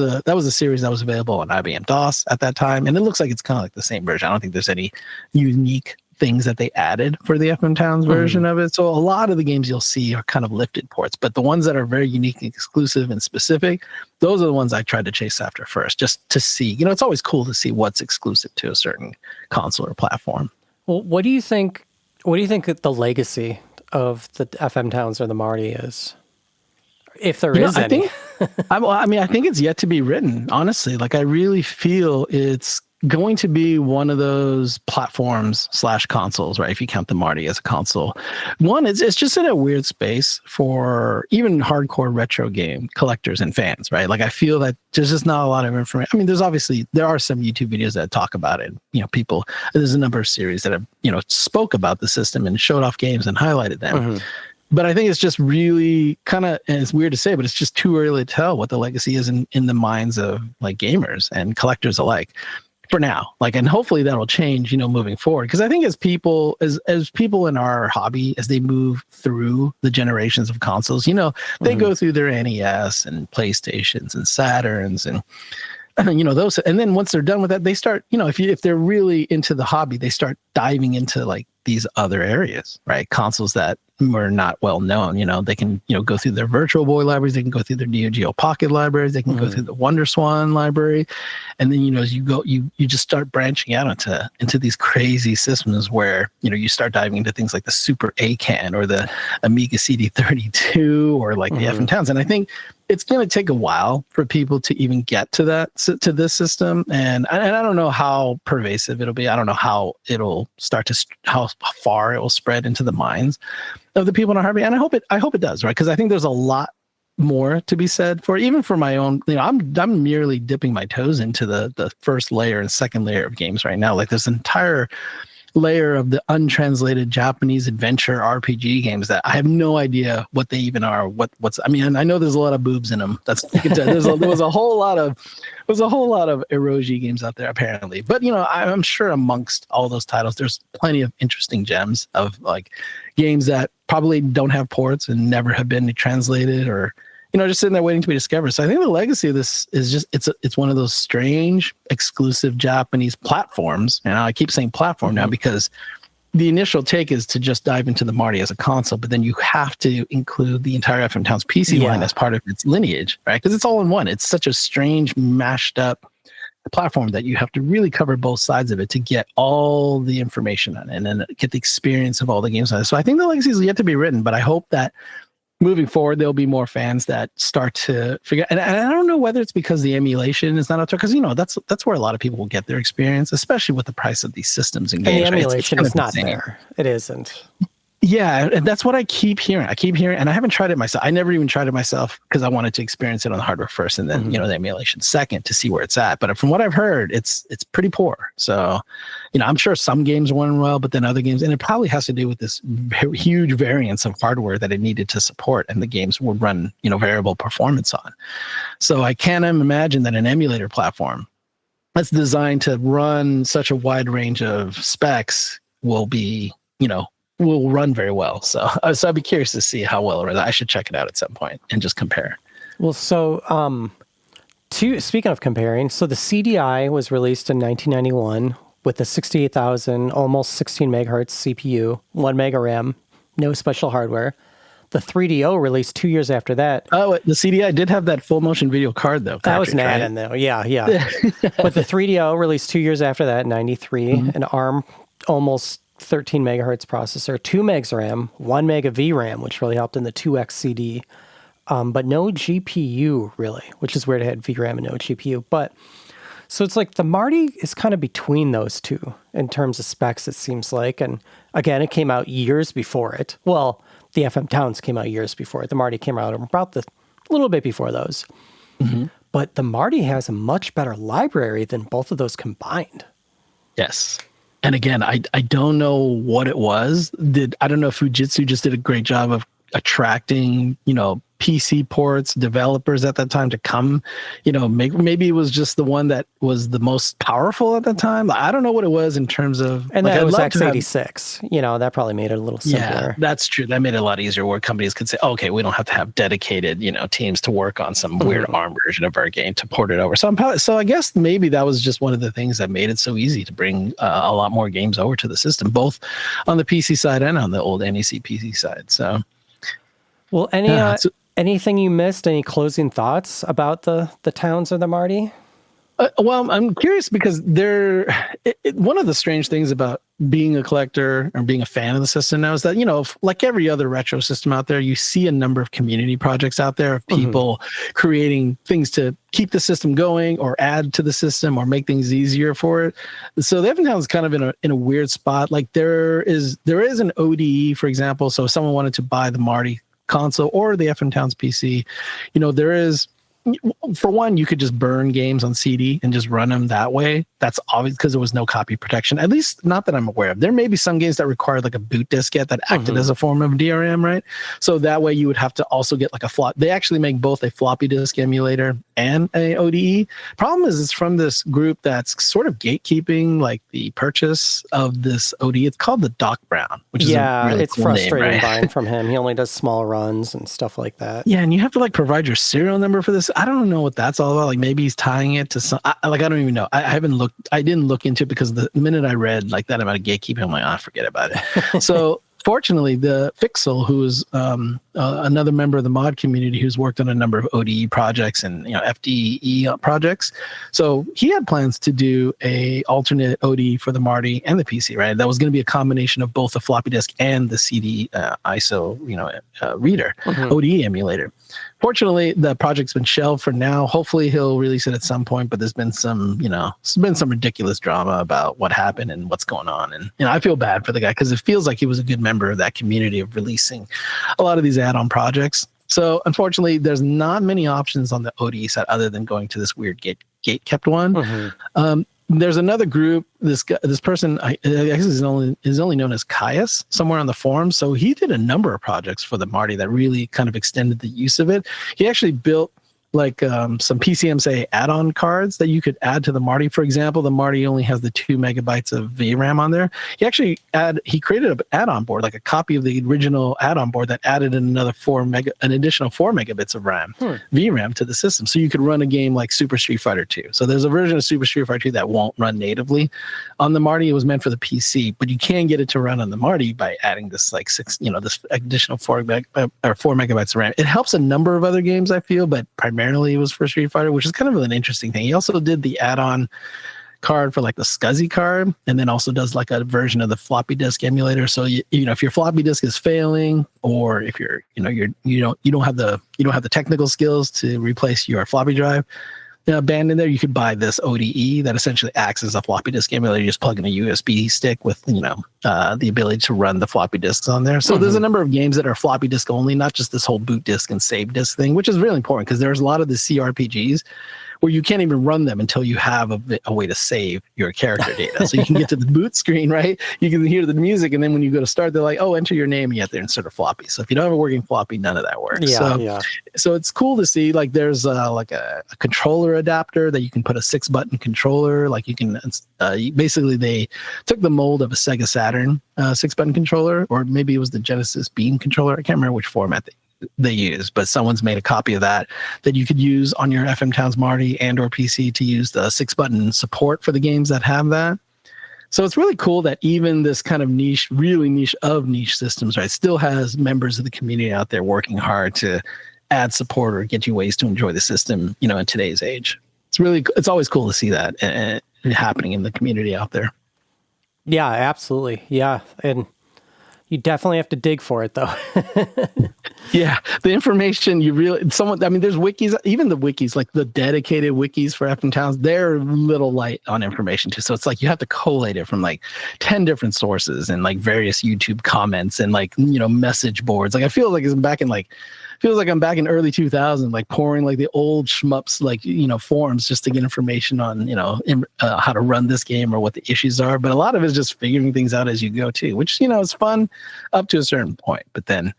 a series that was available on IBM DOS at that time. And it looks like it's kind of like the same version. I don't think there's any unique things that they added for the FM Towns version of it. So a lot of the games you'll see are kind of lifted ports, but the ones that are very unique and exclusive and specific, those are the ones I tried to chase after first, just to see, it's always cool to see what's exclusive to a certain console or platform. Well, what do you think that the legacy of the FM Towns or the Marty is? If there is any. I think it's yet to be written, honestly. Like I really feel it's going to be one of those platforms / consoles, right? If you count the Marty as a console. One, it's just in a weird space for even hardcore retro game collectors and fans, right? Like I feel that there's just not a lot of information. I mean, there are some YouTube videos that talk about it. There's a number of series that have, spoke about the system and showed off games and highlighted them. But I think it's just really kind of, and it's weird to say, but it's just too early to tell what the legacy is in the minds of like gamers and collectors alike. For now, and hopefully that'll change, moving forward. Because I think as people in our hobby, as they move through the generations of consoles, they go through their NES and PlayStations and Saturns and those. And then once they're done with that, they start, if they're really into the hobby, they start diving into like these other areas, right? Consoles that were not well known. They can, go through their Virtual Boy libraries, they can go through their Neo Geo Pocket libraries, they can go through the Wonder Swan library. And then, as you go, you just start branching out into these crazy systems where, you start diving into things like the Super ACAN or the Amiga CD32 or like the FM Towns. And I think it's going to take a while for people to even get to this system. And I don't know how pervasive it'll be. I don't know how it'll start how far it will spread into the minds of the people in our hobby. And I hope it does, right? Because I think there's a lot more to be said for, even for my own, I'm merely dipping my toes into the first layer and second layer of games right now. Like this entire layer of the untranslated Japanese adventure RPG games that I have no idea what they even are. I know there's a lot of boobs in them. There was a whole lot of eroge games out there apparently. But I'm sure amongst all those titles, there's plenty of interesting gems of like games that probably don't have ports and never have been translated or just sitting there waiting to be discovered. So I think the legacy of this is just, it's one of those strange exclusive Japanese platforms. And I keep saying platform now because the initial take is to just dive into the Marty as a console, but then you have to include the entire FM Towns PC line as part of its lineage, right? Because it's all in one. It's such a strange mashed up platform that you have to really cover both sides of it to get all the information on it and then get the experience of all the games on it. So I think the legacy is yet to be written, but I hope that moving forward, there'll be more fans that start to figure. And I don't know whether it's because the emulation is not up to, because that's where a lot of people will get their experience, especially with the price of these systems and games. And the emulation is not there. It isn't. Yeah, and that's what I keep hearing. And I haven't tried it myself. I never even tried it myself because I wanted to experience it on the hardware first, and then the emulation second to see where it's at. But from what I've heard, it's pretty poor. So, I'm sure some games run well, but then other games, and it probably has to do with this huge variance of hardware that it needed to support, and the games would run variable performance on. So I can't imagine that an emulator platform that's designed to run such a wide range of specs will be will run very well. So I'd be curious to see how well it runs. I should check it out at some point and just compare. Well, so speaking of comparing, so the CDI was released in 1991 with a 68,000, almost 16 megahertz CPU, 1 mega RAM, no special hardware. The 3DO released 2 years after that. Oh, the CDI did have that full motion video card, though. That was an add-in, though. Yeah. But the 3DO released 2 years after that, 93, an ARM almost 13 megahertz processor, 2 megs RAM, 1 meg of VRAM, which really helped in the 2x CD, but no GPU, really, which is weird. It had VRAM and no GPU. But so it's like the Marty is kind of between those two in terms of specs, it seems like. And again, it came out years before it. Well, the FM Towns came out years before it. The Marty came out about a little bit before those. But the Marty has a much better library than both of those combined. Yes. And again, I don't know what it was. I don't know if Fujitsu just did a great job of attracting, PC ports, developers at that time to come, maybe it was just the one that was the most powerful at the time. I don't know what it was in terms of, and that was x86, that probably made it a little simpler. Yeah, that's true. That made it a lot easier where companies could say, okay, we don't have to have dedicated, teams to work on some weird ARM version of our game to port it over. So I guess maybe that was just one of the things that made it so easy to bring a lot more games over to the system, both on the PC side and on the old NEC PC side. So, well, anything you missed? Any closing thoughts about the Towns or the Marty? Well, I'm curious because one of the strange things about being a collector or being a fan of the system now is that, like every other retro system out there, you see a number of community projects out there of people creating things to keep the system going or add to the system or make things easier for it. So the FM Towns is kind of in a weird spot. Like there is an ODE, for example. So if someone wanted to buy the Marty console or the FM Towns PC, there is, for one, you could just burn games on CD and just run them that way. That's obvious because there was no copy protection, at least not that I'm aware of. There may be some games that required like a boot diskette that acted as a form of DRM, right? So that way you would have to also get like a flop. They actually make both a floppy disk emulator and a ODE. Problem is, it's from this group that's sort of gatekeeping like the purchase of this ODE. It's called the Doc Brown, which is a really it's cool frustrating name, right? buying from him. He only does small runs and stuff like that. Yeah, and you have to like provide your serial number for this. I don't know what that's all about. Like maybe he's tying it to some. I don't even know. I haven't looked. I didn't look into it because the minute I read like that about a gatekeeping, I'm like, forget about it. So fortunately, the Fixel, who is another member of the mod community who's worked on a number of ODE projects and FDE projects, so he had plans to do a alternate ODE for the Marty and the PC. Right, that was going to be a combination of both the floppy disk and the CD ISO reader ODE emulator. Fortunately, the project's been shelved for now. Hopefully, he'll release it at some point. But there's been some ridiculous drama about what happened and what's going on. And I feel bad for the guy because it feels like he was a good member of that community of releasing a lot of these add-on projects. So unfortunately, there's not many options on the ODE side other than going to this weird gate-kept one. There's another group. This person, I guess, is only known as Caius somewhere on the forums. So he did a number of projects for the Marty that really kind of extended the use of it. He actually built like some PCMSA add-on cards that you could add to the Marty. For example, the Marty only has the 2 megabytes of VRAM on there. He created an add-on board, like a copy of the original add-on board that added an additional 4 megabits of VRAM to the system. So you could run a game like Super Street Fighter 2. So there's a version of Super Street Fighter 2 that won't run natively on the Marty. It was meant for the PC, but you can get it to run on the Marty by adding this this additional 4 megabytes of RAM. It helps a number of other games, I feel, but primarily it was for Street Fighter, which is kind of an interesting thing. He also did the add-on card for like the SCSI card, and then also does like a version of the floppy disk emulator. So if your floppy disk is failing, or if you don't have the technical skills to replace your floppy drive band in there, you could buy this ODE that essentially acts as a floppy disk emulator. You just plug in a USB stick with the ability to run the floppy disks on there. So there's a number of games that are floppy disk only, not just this whole boot disk and save disk thing, which is really important because there's a lot of the CRPGs where you can't even run them until you have a way to save your character data. So you can get to the boot screen, right? You can hear the music, and then when you go to start, they're like, oh, enter your name, and you have to insert a floppy. So if you don't have a working floppy, none of that works. So it's cool to see, like, there's like a controller adapter that you can put a 6-button controller. Like you can, basically they took the mold of a Sega Saturn 6-button controller, or maybe it was the Genesis Beam controller. I can't remember which format they use, but someone's made a copy of that you could use on your FM Towns Marty and or PC to use the 6-button support for the games that have that. So it's really cool that even this kind of niche, really niche of niche systems, right, still has members of the community out there working hard to add support or get you ways to enjoy the system, you know, in today's age. It's always cool to see that happening in the community out there. Yeah, absolutely. Yeah. And you definitely have to dig for it, though. Yeah, the information there's wikis, even the wikis, like the dedicated wikis for FM Towns, they're a little light on information too. So it's like you have to collate it from like 10 different sources and like various YouTube comments and like, you know, message boards. Like I feel like I'm back in early 2000, like pouring like the old shmups, like, you know, forums just to get information on, you know, how to run this game or what the issues are. But a lot of it is just figuring things out as you go too, which, you know, is fun up to a certain point. But then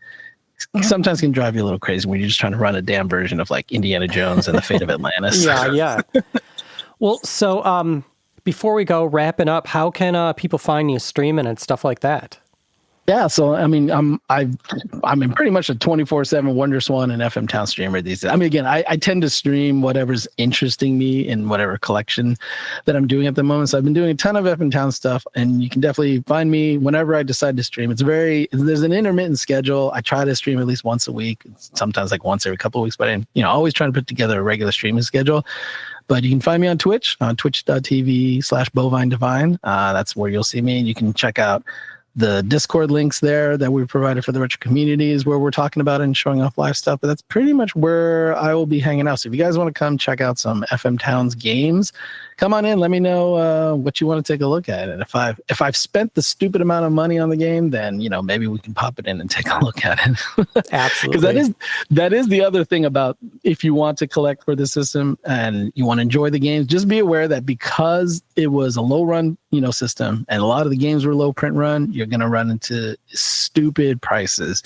sometimes can drive you a little crazy when you're just trying to run a damn version of like Indiana Jones and the Fate of Atlantis. Yeah. Well, so before we go wrapping up, how can people find you streaming and stuff like that? Yeah, so I mean, I'm in pretty much a 24/7 WonderSwan and FM Town streamer these days. I mean, again, I tend to stream whatever's interesting me in whatever collection that I'm doing at the moment. So I've been doing a ton of FM Town stuff, and you can definitely find me whenever I decide to stream. There's an intermittent schedule. I try to stream at least once a week, sometimes like once every couple of weeks, but I'm, you know, always trying to put together a regular streaming schedule. But you can find me on Twitch, on twitch.tv/Bovine Devine. That's where you'll see me. You can check out the Discord links there that we've provided for the retro communities where we're talking about and showing off live stuff. But that's pretty much where I will be hanging out. So if you guys want to come check out some FM Towns games, come on in. Let me know what you want to take a look at. And if I've spent the stupid amount of money on the game, then, you know, maybe we can pop it in and take a look at it. Absolutely. Because that is the other thing about, if you want to collect for the system and you want to enjoy the games, just be aware that because it was a low run, you know, system and a lot of the games were low print run, you're going to run into stupid prices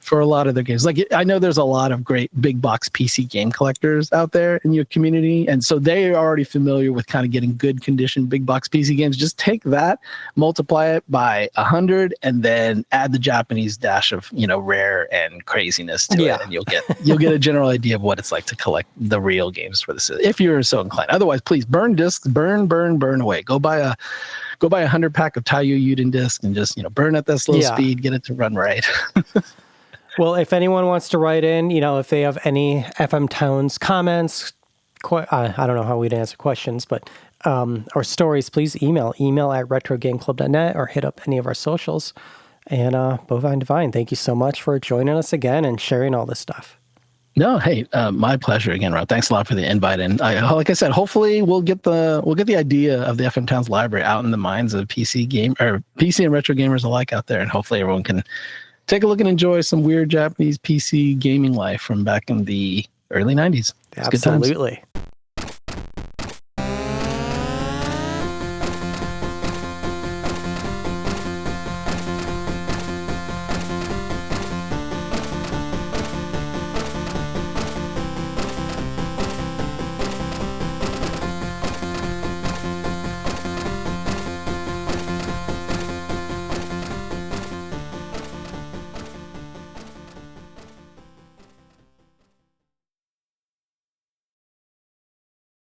for a lot of their games. Like, I know there's a lot of great big box PC game collectors out there in your community, and so they are already familiar with kind of getting good condition big box PC games. Just take that, multiply it by 100, and then add the Japanese dash of, you know, rare and craziness to it, and you'll get a general idea of what it's like to collect the real games for this, if you're so inclined. Otherwise, please burn discs, burn away. Go buy a 100-pack of Taiyu Yuden disc and just, you know, burn at that slow speed, get it to run right. Well, if anyone wants to write in, you know, if they have any FM Towns comments, I don't know how we'd answer questions, but or stories, please email at retrogameclub.net or hit up any of our socials. And Bovine Devine, thank you so much for joining us again and sharing all this stuff. No, hey, my pleasure again, Rob. Thanks a lot for the invite. And like I said, hopefully we'll get the idea of the FM Towns library out in the minds of PC and retro gamers alike out there, and hopefully everyone can take a look and enjoy some weird Japanese PC gaming life from back in the early 90s. Absolutely.